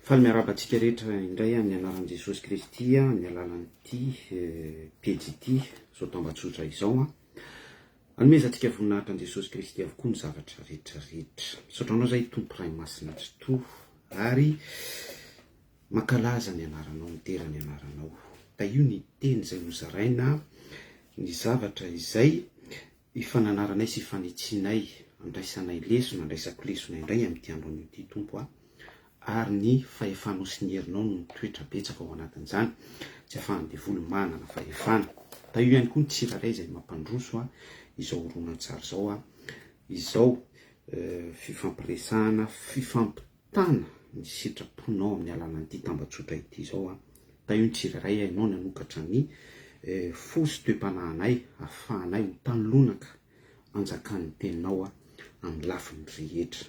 Faly miarabantsika rehetra indray amin'ny anaran'i Jesosy Kristy amin'ny alalan'ity pejy ity zao tambatsotra izao anomezantsika voninahitra an' Jesosy Kristy avokoa ny zavatra rehetrarehetra. Misaotranao zay tompo ray masina totoa ary mankalaza ny anaranao, mitera ny anaranao. Da io ny teny izay nozaraina, ny zavatra izay ifananaranay sy ifanitsinay, andraisanay lesona, andraisako lesona indray amin'ity andro an'ity tompo ary ny fahefanao sy ny herinao no toetra betsaka ao anatin'izany, tsy ahafahany devoly manana fahefana. Da io ihany koa ny tsiraray izay mampandroso izao horonan-tsary zao izao fifampiresahana, fifampitana ny sitraponao amin'ny alalan'ity tambatsotra ity izao Da io ny tsiraray hainao nanokatra ny fosy toe-panahinay, ahafahanay ho tanolonaka anjakan'ny teninao amin'ny lafiny rehetra.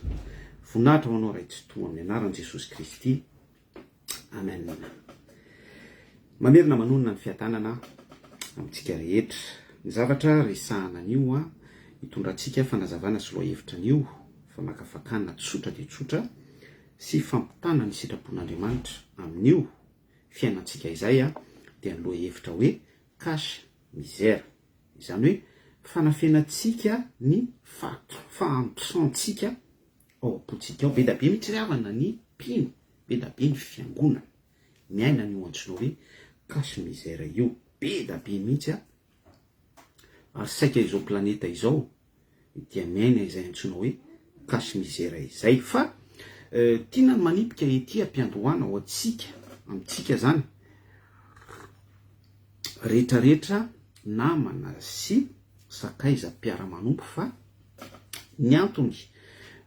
Voninahitra ho anao ray tsy toa amin'ny anaran'i Jesosy Kristy. Amen. Mamerina manonona ny fiadanana amintsika rehetra. Ny zavatra resahana an'io hitondrantsika fanazavana sy loha-hevitra an'io, famakafakana tsotra dia tsotra sy fampitana ny sitrapon'Andriamanitra amin'io fiainantsika izay dia ny loha-hevitra hoe cache misère. Izany hoe fanafenantsika ny fahampisantsika ao am-pontsika ao. Be da be mihitsy ry havana ny mpino, be da be ny fiangonana miaina n'io antsoina hoe cache misère io, be da be mihitsy ary saika izao planeta izao dia miaina izay antsoina hoe cache misère izay. Fa tiana manipika ety ampiandohana ao amintsika zany rehetrarehetra namana sy sakaiza mpiara-manompo, fa ny antony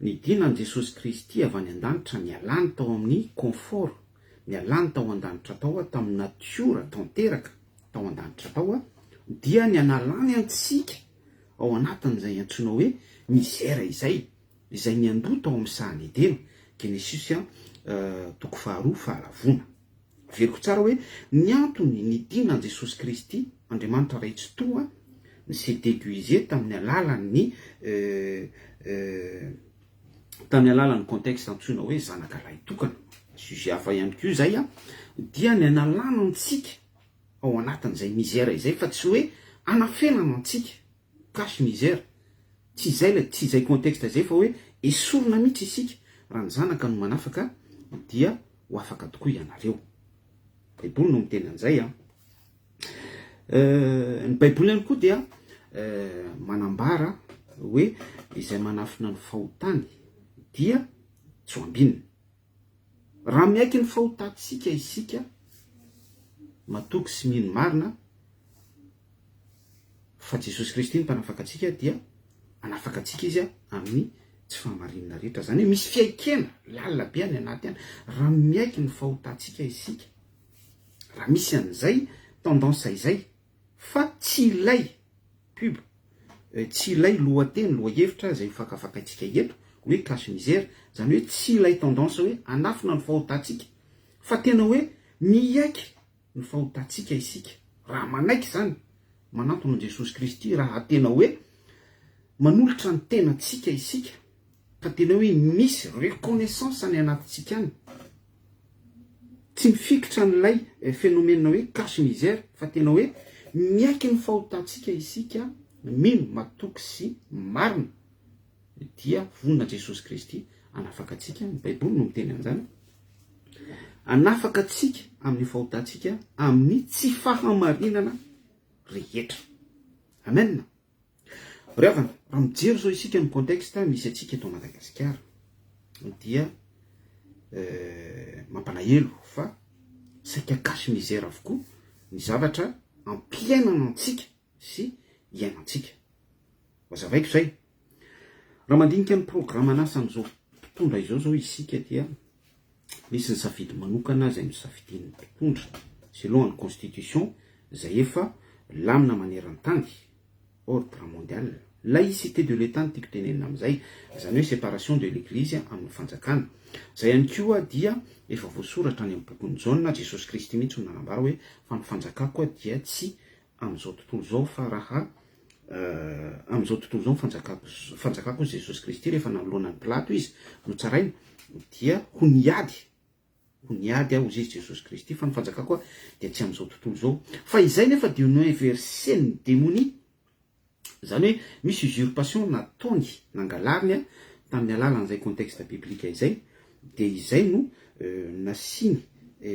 nidinan' Jesosy Kristy avy any an-danitra, nialany tao amin'ny confort, nialany tao an-danitra tao tamin'ny natiora tanteraka tao an-danitra tao dia ny analany antsika ao anatin'izay antsoina hoe misère izay niandoha tao amin'ny sahany Edena, Genesis 2:2. Veriko tsara hoe ny antony nidinan' Jesosy Kristy, Andriamanitra ray tsy toa, ny se déduisait tamin'ny alalan'ny contexte antsoina hoe zanaka lahy tokana, sujet hafa ihany koa izay dia ny analana antsika ao anatin'izay misère izay, fa tsy hoe anafenana antsika cache misère, tsy izay contexte izay, fa hoe esorina mihitsy isika raha ny zanaka no manafaka dia ho afaka tokoa ianareo. Baiboly no miteny an'izay ny Baiboly ihany koa dia manambara hoe izay manafina ny fahotany dia tsy ho ambinina. Raha miaiky ny fahotantsika isika matoky sy mino marina fa Jesosy Kristy ny mpanafaka atsika, dia anafaka atsika izy amin'ny tsy fahamarinana rehetra. Zany hoe misy fiaikena lalina be any anaty any raha miaiky ny fahotantsika isika, raha misy an'izay tendance izay, fa tsy ilay pub, tsy ilay lohateny, loha-hevitra izay fakafakaitsika eto hoe cache misère. Zany hoe tsy ilay tendance hoe anafina ny fahotantsika, fa tena hoe miaiky ny fahotantsika isika. Raha manaiky zany manantona Jesosy Kristy, raha tena hoe manolotra ny tenantsika isika, ka tena hoe misy reconnaissance any anatintsika any, tsy mifikitra n'ilay phénomène hoe cache misère, fa tena hoe miaiky ny fahotantsika isika, mino matoky sy marina, dia vonina Jesosy Kristy anafaka atsika. Ny Baiboly no miteny an'izany, anafaka atsika amin'ny fahotantsika amin'ny tsy fahamarinana rehetra. Amen. Ravana, raha mijery zao isika ny contexte misy atsika eto Madagasikara dia mampalahelo, fa saika cache misère avokoa ny zavatra ampiainana antsika sy iainantsika. Mazavaiko zay. Raha mandinika ny programme anasan'izao mpitondra izao isika dia misy ny safidy manokana izay misafidin'ny mpitondra selon ny constitution izay efa lamina maneran-tany, ordre mondial, laïcité de l'état ny tiako tenenina amin'izay, izany hoe séparation de l'église amin'ny fanjakana. Zay ihany koa dia efa voasoratra any amin'ny bokon'ny Jaona, Jesosy Kristy mihitsy no nanambara hoe fa ny fanjakako dia tsy amin'izao tontolo zao, fa raha amin'izao tontolo zao fanjakako Jesosy Kristy rehefa nanoloana ny Pilato izy no tsarainy dia ho niady ho niady aho izy Jesosy Kristy fa ny fanjaka koa dia tsy amin'izao tontolo zao fa izay nefa dia no inversen'ny démonie zany hoe misy usurpation nataony nangalariny tamin'ny alalan'izay contexte biblika izay dia izay no nasiny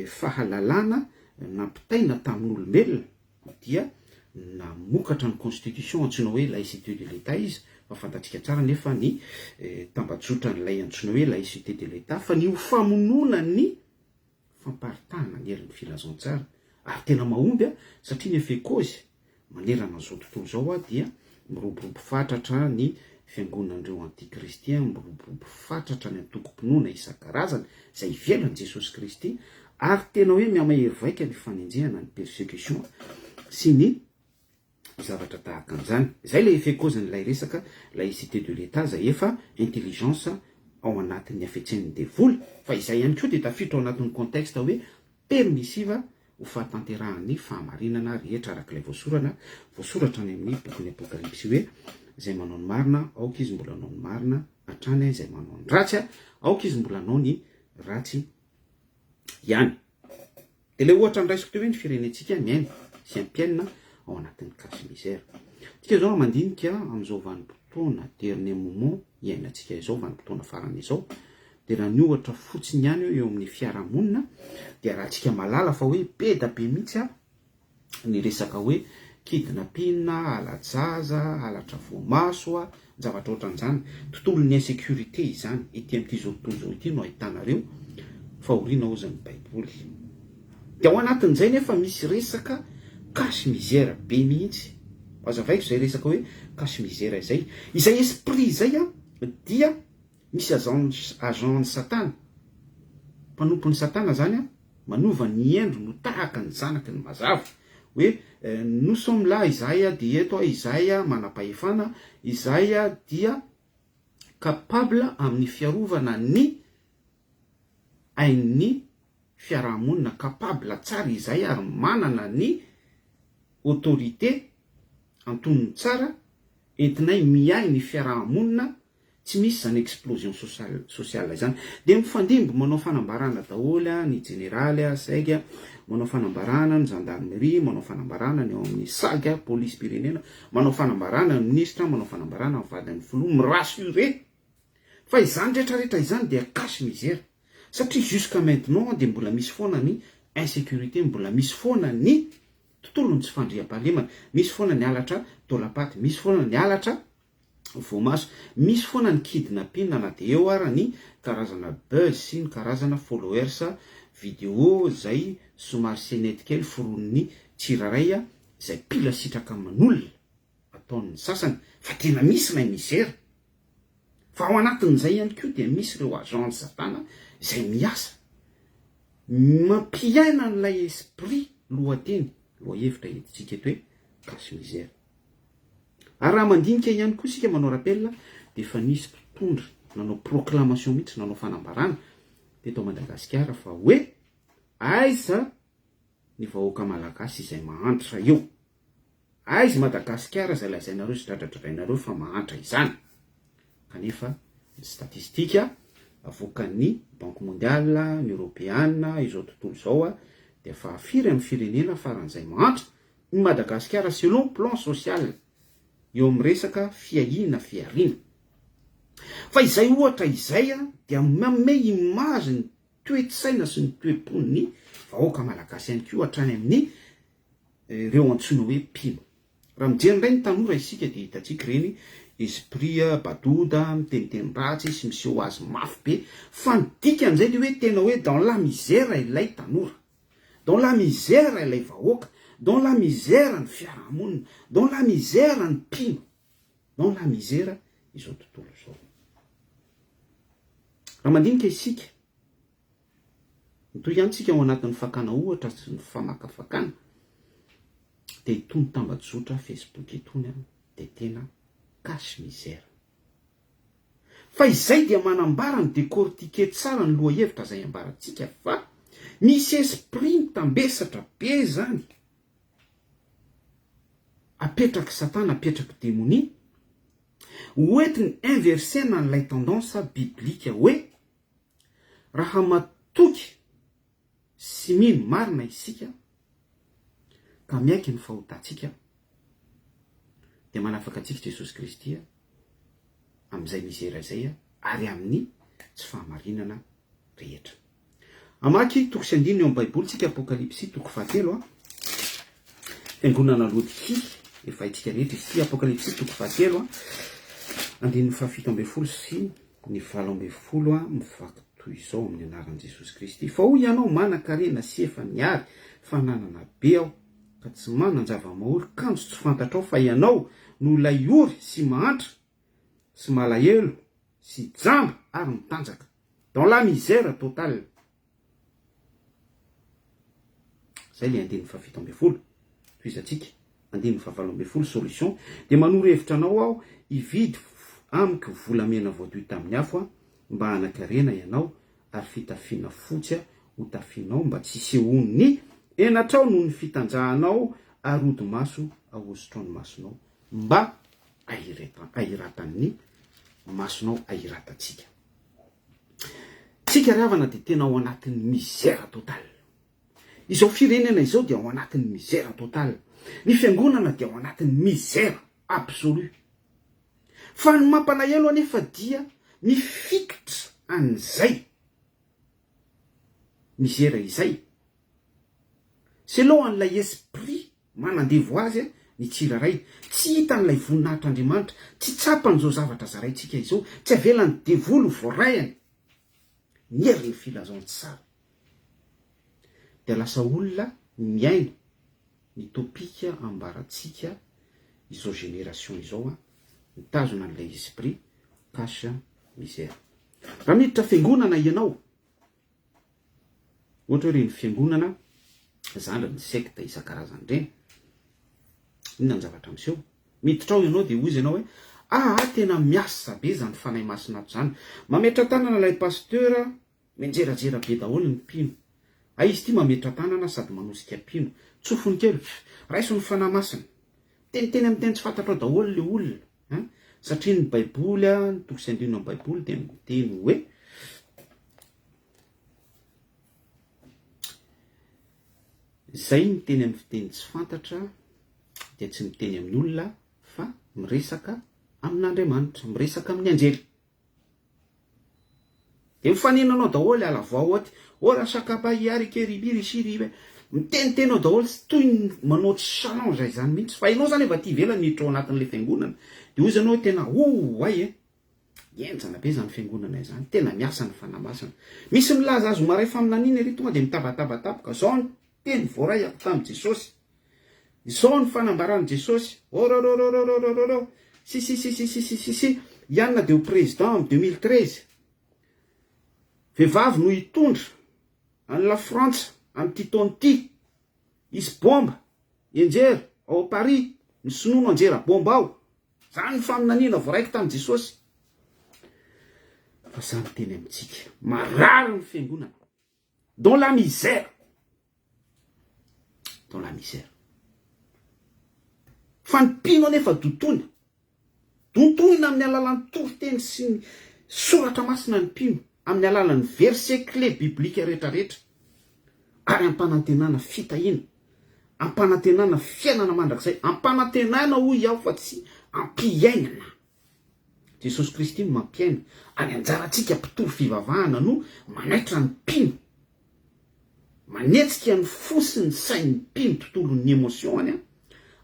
fahalalana nampitaina tamin'olombelona dia namokatra ny constitution antsoina hoe laïcité de l'état izy fa fantatsika tsara nefa ny tambajotra n'ilay antsoina hoe laïcité de l'état fa ny ho famonoana ny famparitahana ny herin'ny filazantsara ary tena mahomby satria ny efekozy manerana an'izao tontolo zao dia miroborobo fatratra ny fiangonan'ireo antikristien miroborobo fatratra ny antokom-pinoana isan-karazany izay ivelany Jesosy Kristy ary tena hoe miamahery vaika ny fanenjehana ny persécution sy ny zavatra tahaka an'izany izay le efekozan'ilay resaka laïcité de l'état zay efa intelligence ao anatin'ny afetsen'ny devoly fa izay ihany koa dia tafiditra ao anatin'ny contexte hoe permissiva ho fahatanterahan'ny fahamarinana rehetra arak'ilay voasoratra ny amin'ny bokin'ny apokalypsy hoe izay manao ny marina aoka izy mbola anao ny marina hatrany izay manao ny ratsy aoka izy mbola anao ny ratsy ihany dia le ohatra nyraisiko teo hoe ny firenentsika miaina sy ampiaina ao anatin'ny cache misère tika zao mandinika amin'izao vanim-potoana dernier moment iainantsika izao vanim-potoana farany izao dia raha ny ohatra fotsiny ihany eo amin'ny fiarahamonina dia raha tsika malala fa hoe be da be mihitsy ny resaka hoe kidnappina, alajaza, alatra voamaso zavatra ohatran'izany tontolon'ny insécurité izany ity amin'ity zao tontolo zao ity no ahitanareo fahoriana ozan'ny baiboly dia ao anatin'izay nefa misy resaka cache misère be mihitsy azavaiko izay resaka hoe cache misère izay esprit izay dia misy agent satana mpanompon'ny satana zany manova ny endro no tahaka ny zanaky ny mazava hoe nous sommes là izay dia eto izay manam-pahefana izay dia capable amin'ny fiarovana ny ain'ny fiarahamonina capable tsara izay ary manana ny autorité antonony tsara entinay miay ny fiarahamonina tsy misy zany explosion sociale zany dia mifandimbo manao fanambarana daholy ny generaly saig manao fanambarana ny gendarmerie manao fanambarana ny ao amin'ny sag police pirenena manao fanambarana ny ministre manao fanambarana ny vadin'ny filoha mirassuré fa izany rehetrarehetra izany dia cache misère satria jusqu'à maintenant dia mbola misy foana ny insécurité mbola misy foana ny tontolo ny tsy fandriam-pahalemana misy foana ny alatra dolapaty misy foana ny alatra voamaso misy foana ny kidnapping na dia eo ara ny karazana buzz sy ny karazana followers vidéo zay somary senety kely foron'ny tsiraray izay pila sitraka manolona ataon'ny sasany fa tena misy lay misère fa ao anatin'izay ihany koa dia misy ireo agent satana izay miasa mampiaina n'ilay esprit lohateny lohahevitra entitsika eto hoe cache misère ary raha mandinika ihany koa sika manao rappel dia efa nisy mpitondra nanao proclamation mihitsy nanao fanambarana teto Madagasikara fa hoe aiza ny vahoaka malagasy izay mahantra eo aiza Madagasikara izay lazainareo sy dradradradrainareo fa mahantra izany kanefa ny statistika avoakan'ny banque mondiale ny européenne izao tontolo zao dia fa afiry amin'ny firenena faran'izay mahantra ny Madagasikara selon plan social eo amin'ny resaka fiahina fiarina fa izay ohatra izay dia manome image ny toe-tsaina sy ny toe-pon'ny vahoaka malagasy ihany koa hatrany amin'ny ireo antsoina hoe mpino raha mijery indray ny tanora isika dia hitatsika reny esprit badoda miteniteny ratsy sy miseho azy mafy be fa ny dikan'izay dia hoe tena hoe dans la misère ilay tanora dans la misère ilay vahoaka dans la misère ny fiarahamonina dans la misère ny mpino dans la misère izao tontolo zao raha mandinika isika mitoy ihany tsika ao anatin'ny fakana ohatra sy ny famakafakana dia itony tambajotra Facebook itony dia tena cache misère fa izay dia manambara ny décortiquer tsara ny lohahevitra izay ambarantsika fa misy esprit mitambesatra be zany apetraky satana apetraky démonie hoentiny inversena n'ilay tendance biblique hoe raha matoky sy mino marina isika ka miaiky ny fahotantsika dia manafaka antsika Jesosy Kristy amin'izay mizera izay ary amin'ny tsy fahamarinana rehetra. Amaky toko sy andininy eo amin'ny baiboly tsika Apokalipsy toko 7 fiangonana lody efa itsika rehetra izy Apokalipsy toko 7 andininy 7 sy ny 7 mivaky toy izao amin'ny anaran'i Jesosy Kristy. Fa hoy ianao manan-karena sy efa niary fa nanana be aho ka tsy manan-java-mahory kanjo tsy fantatrao fa ianao no lay ory sy mahantra sy malahelo sy jamba ary mitanjaka dans la misère totale. Zay le andininy 7 toizatsika andininy 7 solution dia manoro hevitra anao aho hividy amiko volamena voadoy tamin'ny afo mba hanan-karena ianao ary fitafiana fotsy ho tafinao mba tsy sehony enatrao noho ny fitanjahanao ary ody maso ahosotro ny masonao mba ahiratan'ny masonao ahiratatsika. Tsika ravana dia tena ao anatin'ny misère totale. Izao firenena izao dia ao anatin'ny misère totale. Ny fiangonana dia ao anatin'ny misère absolue. Fa ny mampalahelo anefa dia mifikitra an'izay misère izay selon an'ilay esprit manandevo azy ny tsiraray tsy hitan'ilay voninahitr'Andriamanitra tsy tsapan'izao zavatra zaraintsika izao tsy avelany devolo voarayany ny hery ny filazaony tsara dia lasa olona miaina ny topika ambaratsika izao génération izao mitazona an'ilay esprit cache misère. Raha miditra fiangonana ianao ohatra hoe reny fiangonana zandra ny secte isan-karazany reny inona ny zavatra miseho miditra ao ianao dia hoy izy ianao hoe tena miasa be zany fanahy masinato zany mametra tanana ilay pasteur menjerajera be daholo ny mpino izy ity mametra tanana sady manosika mpino tsofony kely raiso ny fanahy masina teniteny amin'ny teny tsy fantatrao daholo le olona satria ny baiboly ny toko sy andininy amin'ny baiboly dia miteny hoe zay miteny amin'ny fiteny tsy fantatra dia tsy miteny amin'ny olona fa miresaka amin'Andriamanitra miresaka amin'ny anjely dia mifanenanao daholo alavao aty ora sakapahary keribiry siry mitenitenao daholo toy ny manaotry salon zay zany mihitsy fa ianao zany efa ty ivelany miditra ao anatin'ilay fiangonana dia ozy ianao tena ay enjana be zany fiangonana izany tena miasa ny fanamasina misy milaza azo maray faminaniny ery tonga dia mitavatabatapaka zao ny teny voaray ako tamin'i Jesosy izao ny fanambarany Jesosy orororororororo si ianona dia ho président amin'ny 2013 vehivavy no hitondra any la Frantsa amin'ity taona ity izy bomba enjery ao Paris ny sinono anjera bomba ao zany ny faminaniana voaraiky tamin'i Jesosy. Fa zany teny amintsika marary ny fiangonana dans la misère fa ny mpino anefa dontoina amin'ny alalan'ny toriteny sy ny soratra masina ny mpino amin'ny alalan'ny verset clé biblika rehetrarehetra ary ampanantenana fitahina ampanantenana fiainana mandrakizay ampanantenana hoy aho fa tsy ampiainana. Jesosy Kristy no mampiaina ary anjarantsika mpitory fivavahana no manaitra ny mpino manetsika ny fo sy ny sain'ny mpino tontolon'ny émotion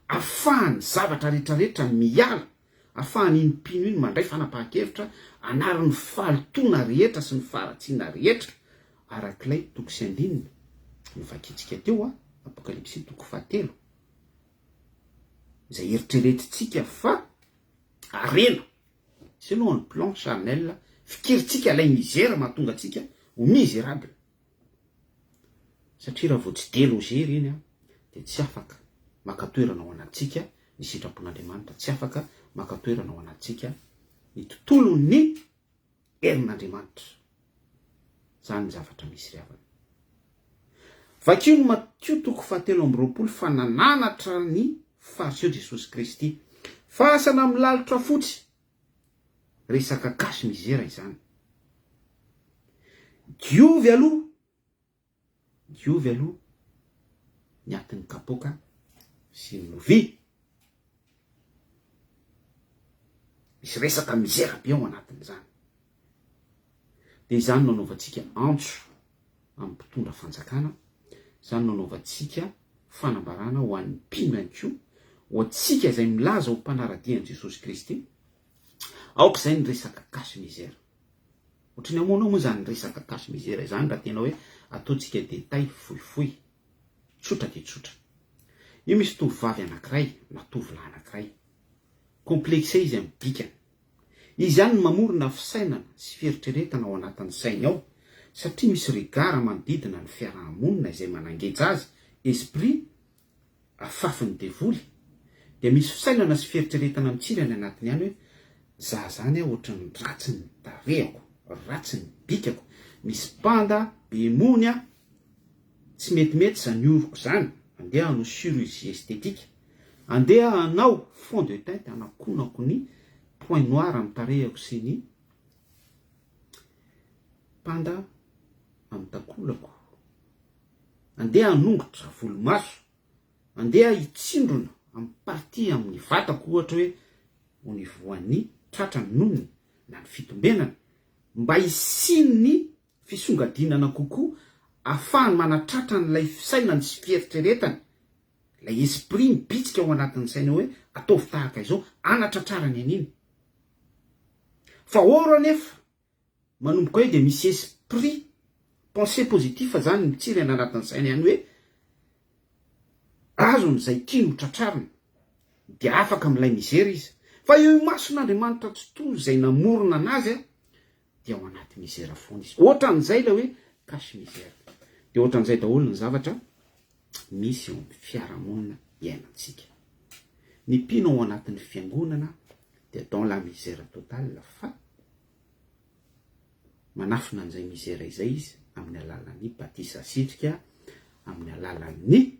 afahany zavatra rehetrarehetra miala afahany iny mpino iny mandray fanapahan-kevitra anaran'ny falitona rehetra sy ny faratsiana rehetra arak'ilay toko sy andininy nivakitsika teo Apokalipsy toko 7 izay eritreretintsika fa arena selon ny plan charnel fikiritsika lay misère mahatonga atsika ho misérable satria raha vao tsy déloger iny dia tsy afaka makatoerana ao anatsika ny sitrapon'Andriamanitra tsy afaka makatoerana ao anatsika ny tontolon'ny herin'Andriamanitra zany ny zavatra misy riavana. Vakio ny Matthieu toko 7:20 fa nananatra ny fariseo Jesosy Kristy fasana milalitra fotsy resaka cache misère izany diovy aloha diovy aloha ny atin'ny kapoka sy ny lovia. Misy resaka mizera be ao anatin'izany. De izany nanaovantsika antso amin'ny mpitondra fanjakana, izany nanaovantsika fanambarana ho an'ny mpino ihany koa, ho antsika izay milaza ho mpanaradian'i Jesosy Kristy. Aoka izay ny resaka cache misère. Ohatrany amoanao moa zany resaka cache misère izany raha tena hoe ataontsika détail fohifohy, tsotra de tsotra. Io misy tovovavy anankiray na tovolahy anankiray, komplexe izy amin'ny bikany. Izy ihany no mamorona fisainana sy fieritreretana ao anatin'ny sainy ao, satria misy regara manodidina ny fiarahamonina izay manangeja azy, esprit afafiny devoly. De misy fisainana sy fieritreretana mitsirany anatiny ihany hoe zahazany ohatrany ratsy ny tarehako, ratsy ny bikako, misy panda be mony tsy metimety zany oroko zany, andeha hanao chirurgie esthétique, andeha hanao fond de teinte, anakonako ny point noir amin'ny tarehako sy ny panda amin'ny takolako, andeha hanongotra volomaso, andeha hitsindrona amin'ny partie amin'ny vatako, ohatra hoe ho nivoan'ny tratra ny nonony na ny fitombenana, mba hisiny ny fisongadinana kokoa, ahafahany manatratra n'ilay fisainany sy fieritreretany, ilay esprit mibitsika ao anatin'ny saina hoe ataovy tahaka izao, anatratrarany an'iny. Fa oro anefa manomboka hoe de misy esprit pensée positif zany mitsirana anatin'ny saina ihany hoe azon'izay tiany ho tratrarina, de afaka amin'ilay mizera izy. Fa io mason'Andriamanitra totoy izay namorona anazy dia ao anaty mizera foana izy. Ohatran'izay la hoe cache misère. De ohatran'izay daholo ny zavatra misy eo amin'ny fiarahamonina iainantsika. Ny mpino ao anatin'ny fiangonana de dans la misère totale, fa manafina an'izay mizera izay izy amin'ny alalan'ny batisa sitrika, amin'ny alalan'ny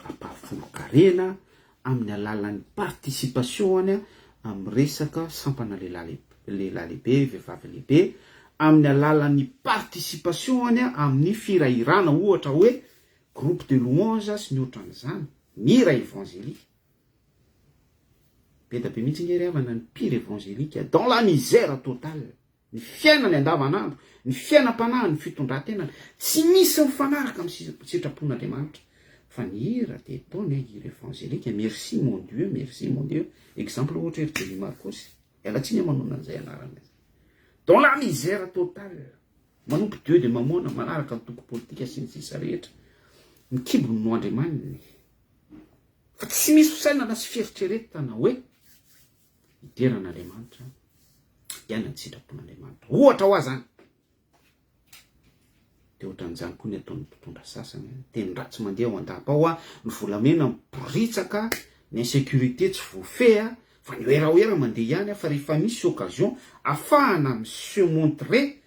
ampahafolo-karena, amin'ny alalan'ny participation amin'ny resaka sampana lehilahy lehibe, vehivavy lehibe, amin'ny alalan'ny participation amin'ny firahirana, ohatra hoe groupe de louange sy ny ohatran'izany, mira évangélique. Be da be mihitsy ngery havana ny pire évangélique dans la misère totale, ny fiainany andavanandro, ny fiainam-panahy, ny fitondran-tenany, tsy misy mifanaraka amin'ny sitrapon'Andriamanitra. Fa ny hira de ataony hira évangélique, merci mon Dieu, merci mon Dieu. Exemple ohatra hoe Jerry Marcos, alatsiny manona an'izay anarana. Dans la misère totale, manompo Dieu de mamona, manaraka ny toko politika sy ny sisa rehetra, mikibony no Andriamaniny. Fa tsy misy fisainana sy fieritreretana hoe hideran'Andriamanitra, hiaina ny sitrapon'Andriamanitra. Ohatra ho azany. De ohatran'izany koa ny ataon'ny mpitondra sasany, teny ratsy mandeha ao an-dapa ny volamena miporitsaka, ny insécurité tsy voafeha, fa ny oeraoera mandeha ihany, fa rehefa misy occasion afahana se montrer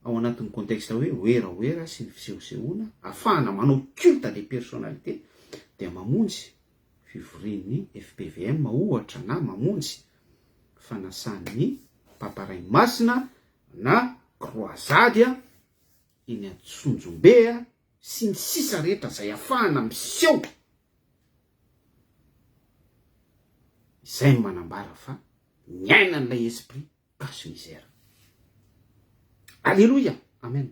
ao anatin'ny contexte hoe oeraoera sy ny fisehosehoana, afahana manao culte des personnalités, de mamonjy fivorian'ny FPVM ohatra, na mamonjy fanasan'ny paparay masina na croisade iny Antsonjombe sy ny sisa rehetra zay afahana miseho. Izay manambara fa miaina n'ilay esprit cache misère. Alléluia, amen.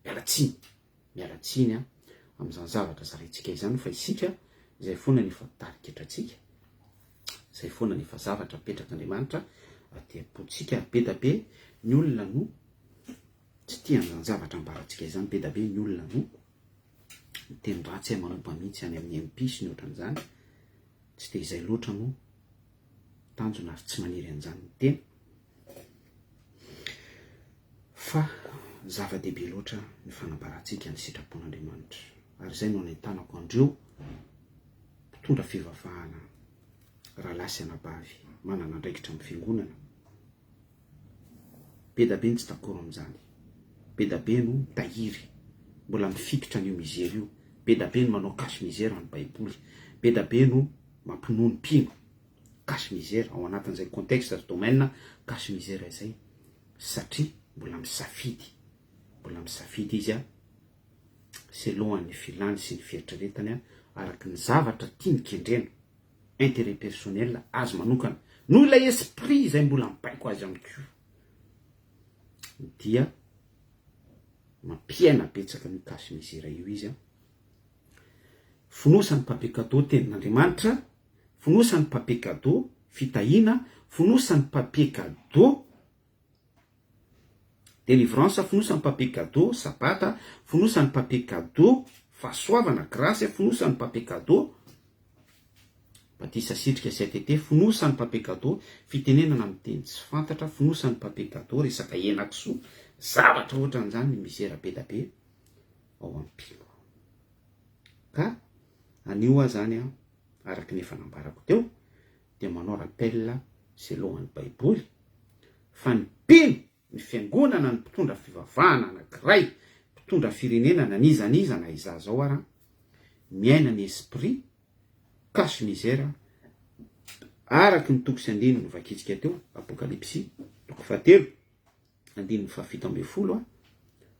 Mialatsiny amin'izany zavatra zarentsika izany, fa isika izay foana ny efa tariketratsika, izay foana ny efa zavatra petrak'Andriamanitra atiapotsika. Be da be ny olona no tsy tia an'izany zavatra ambaratsika izany, be da be ny olona no miteny ratsy manompa mihitsy any amin'ny MP sy ny ohatran'izany, tsy de izay loatra no tanjona ary tsy maniry an'izany ny tena, fa zava-dehibe loatra ny fanambaratsika ny sitrapon'Andriamanitra. Ary izay no anentanako andreo mpitondra fivavahana rahalahy sy anabavy manana andraikitra amin'ny fiangonana. Be da be ny tsy d'accord amin'izany, be da be no mitahiry, mbola mifikitra an'io mizera io, be da be no manao cache misère ny baiboly, be da be no mampinono mpino cache misère ao anatin'izay contexte domaine cache misère izay, satria mbola misafidy izy selohan'ny filany sy ny fietreretany araky ny zavatra tia ny kendrena intérêt personnel azo manokana noho ilay esprit zay mbola mipaiko azy aminy ko dia mampiaina betsaka mikasy mizera io izy fonosany papier-cadeau tenin'Andriamanitra, fonosany papier-cadeau fitahina, fonosany papier-cadeau délivrance, fonosany papier-cadeau sabata, fonosany papier-cadeau fahasoavana grâce, fonosany papier-cadeau batisa sitrika CTT, fonosany papier-cadeau fitenenana amin'ny teny tsy fantatra, fonosany papier-cadeau resaka henan-kisoa, zavatra ohatran'izany ny mizera be da be ao ampilo. Ka anio zany araky ny efa nambarako teo dia manao rappel selohan'ny baiboly fa ny pino ny fiangonana ny mpitondra fivavahana anankiray, mpitondra firenena na nizaniza na iza zao ara miaina ny esprit cache misère araky ny toko sy andiny no vakitsika teo apokalipsy toko fahatelo andiny fahafito amby folo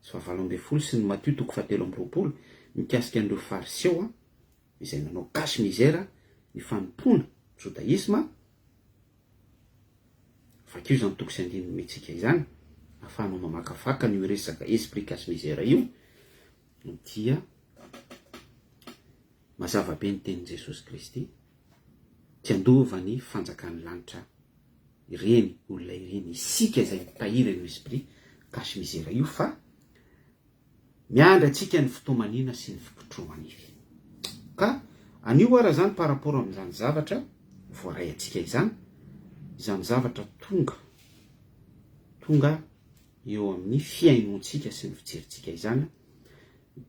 sy fahavalo amby folo sy ny Matthieu toko fahatelo amby roapolo mikasika an'ireo fariseo izay nanao cache misère ny fanompona judaisme vakio zany toko sy andiny metsika izany afahanao mamakafaka ny resaka esprit cache misère io dia mazava be ny tenin' Jesosy Kristy tsy andovany fanjakan'ny lanitra ireny olona ireny isika izay mitahiry ny esprit cache misère io fa miandry atsika ny fotoamanina sy ny fikotromanify. Ka anio ara zany par rapport amin'izany zavatra voaray atsika izany zavatra tonga eo amin'ny fiainontsika sy ny fijerintsika izany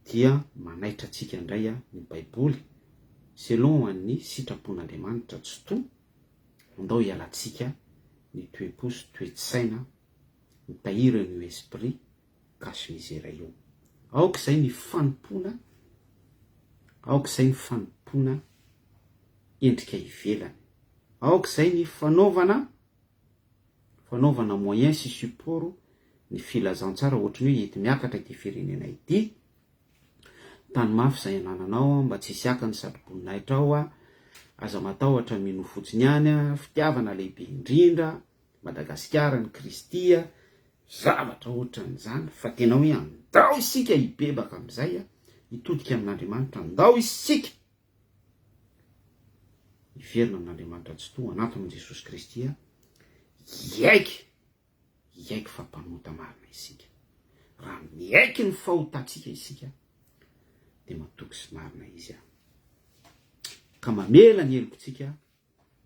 dia manaitra atsika indray ny baiboly selon an'ny sitrapon'Andriamanitra tsy to andao hialatsika ny toe-po sy toe-tsaina mitahiry ny esprit cache misère io. Aok'izay ny fanompona endrika ivelany, aok'izay ny fanaovana moyen sy support ny filazantsara ohatrany hoe ety miakatra ity firenena ity tany mafy zay anananao mba tsy hisy aka ny sadiboninaitra ao aza matahotra mino fotsiny ihany fitiavana lehibe indrindra Madagasikara ny Kristia zavatra ohatran'izany fa tena hoe andao isika hibebaka amin'izay hitodika amin'Andriamanitra, andao isika hiverina amin'Andriamanitra tsy to anatin'i Jesosy Kristy iaiky fampanota marina isika. Raha miaiky ny fahotatsika isika dia matoky sy marina izy ka mamela ny helokontsika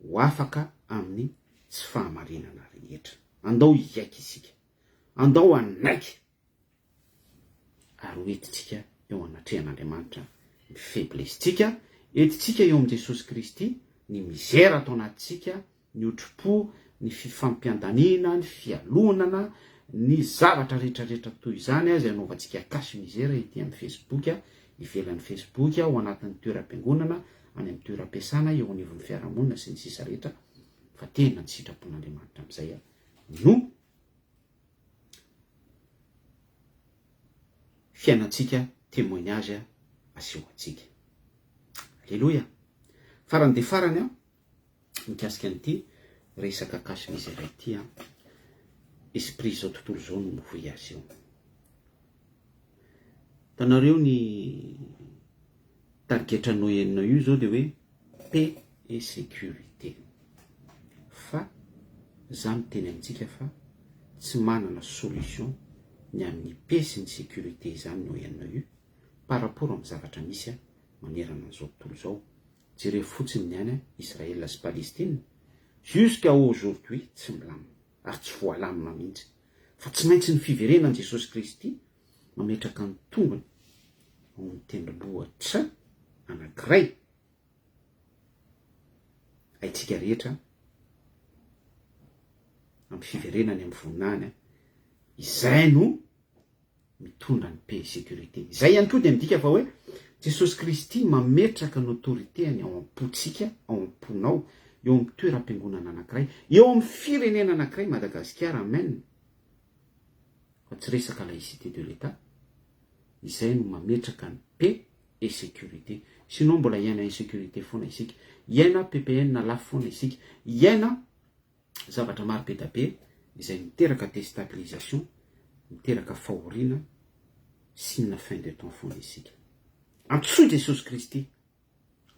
ho afaka amin'ny tsy fahamarinana rehetra. Andao iaiky isika, andao anaiky ary hoentitsika eo anatrehan'Andriamanitra ny faiblesse-tsika, entitsika eo amin'i Jesosy Kristy ny misère atao anatintsika, ny otrompo, ny fifampiandanina, ny fialonana, ny zavatra rehetrarehetra toy izany izay anaovantsika cache misère ety amin'ny Facebook, ivelan'ny Facebook ho anatin'ny toeram-piangonana, any amin'ny toeram-piasana, eo anivon'ny fiarahamonina sy ny sisa rehetra fa tena ny sitrapon'Andriamanitra amin'izay no fiainantsika témoignage aseho atsika. Alleluia. Farany de farany mikasika an'ity resaka cache misère ity esprit zao tontolo zao no mivoy azy eo. Tanareo ny targetranao enina io zao de hoe paix et sécurité, fa za miteny amintsika fa tsy manana solution ny amin'ny paix sy ny sécurité zany no enina io par rapport amin'ny zavatra misy manerana an'izao tontolo zao. Jereo fotsiny ny any Israel sy Palestine jusqu'à aujourd'hui tsy milamina ary tsy voalamina mihitsy fa tsy maintsy ny fiverenan'i Jesosy Kristy mametraka ny tongony ao amin'ny tendrombohitra anankiray haitsika rehetra amin'ny fiverenany amin'ny voninany izay no mitondra ny paix et sécurité. Izay ihany koa dia midika fa hoe Jesosy Kristy mametraka ny autorité-any ao am-pontsika, ao am-ponao, eo amin'ny toeram-piangonana anankiray, eo amin'ny firenena anankiray Madagasikara, amen. Fa tsy resaka laïcité de l'État izay no mametraka ny paix et sécurité. Sinon mbola iaina insécurité foana isika, iaina ppn na lafo foana isika, iaina zavatra maro be da be izay miteraka déstabilisation, miteraka fahoriana sy na fin de temps foana isika. Antsoy Jesosy Kristy,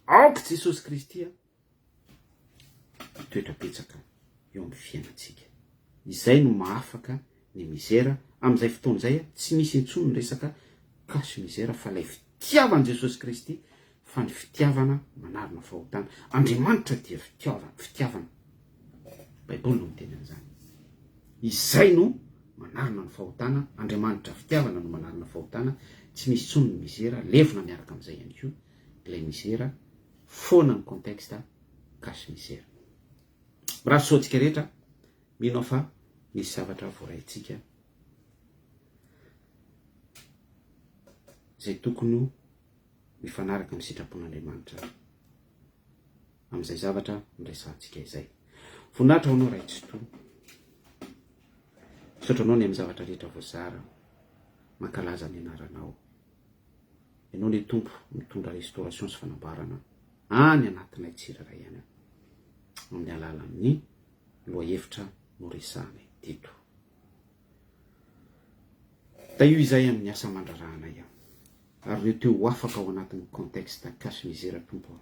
aoky Jesosy Kristy toetra-petsaka eo amin'ny fiainantsika. Izay no mahafaka ny mizera amin'izay fotoana izay tsy misy intsony ny resaka kasy mizera fa ilay fitiavan' Jesosy Kristy, fa ny fitiavana manarona fahotana. Andriamanitra dia fitiavana. Baiboly no miteny an'izany. Izay no manarona ny fahotana, Andriamanitra fitiavana no manarona fahotana, tsy misy intsony ny mizera, levona miaraka amin'izay ihany koa ilay mizera foana ny contexte kasy mizera. Raha soatsika rehetra, mino fa misy zavatra voaraintsika izay tokony mifanaraka amin'ny sitrapon'Andriamanitra amin'izay zavatra miresahantsika izay. Voninahitra ho anao ray tsy to, misaotra anao ny amin'ny zavatra rehetra voazara, mankalaza ny anaranao. Ianao ny tompo mitondra restauration sy fanambarana any anatinay tsirairay ihany, amin'ny alalan'ny loha-hevitra no resahanay teto. Da io izay amin'ny asa mandrarahana ihany. Ary reo teo ho afaka ao anatin'ny contexte kasy mizera tompo,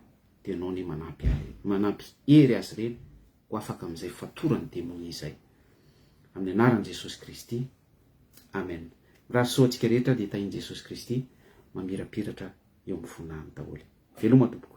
dia anao ny manampy hery azy ireny ho afaka amin'izay fatorany demoni izay. Amin'ny anaran'i Jesosy Kristy, amen. Raha soa antsika rehetra dia tahian Jesosy Kristy mamirapiratra eo amin'ny voninahiny daholo. Veloma tompoko.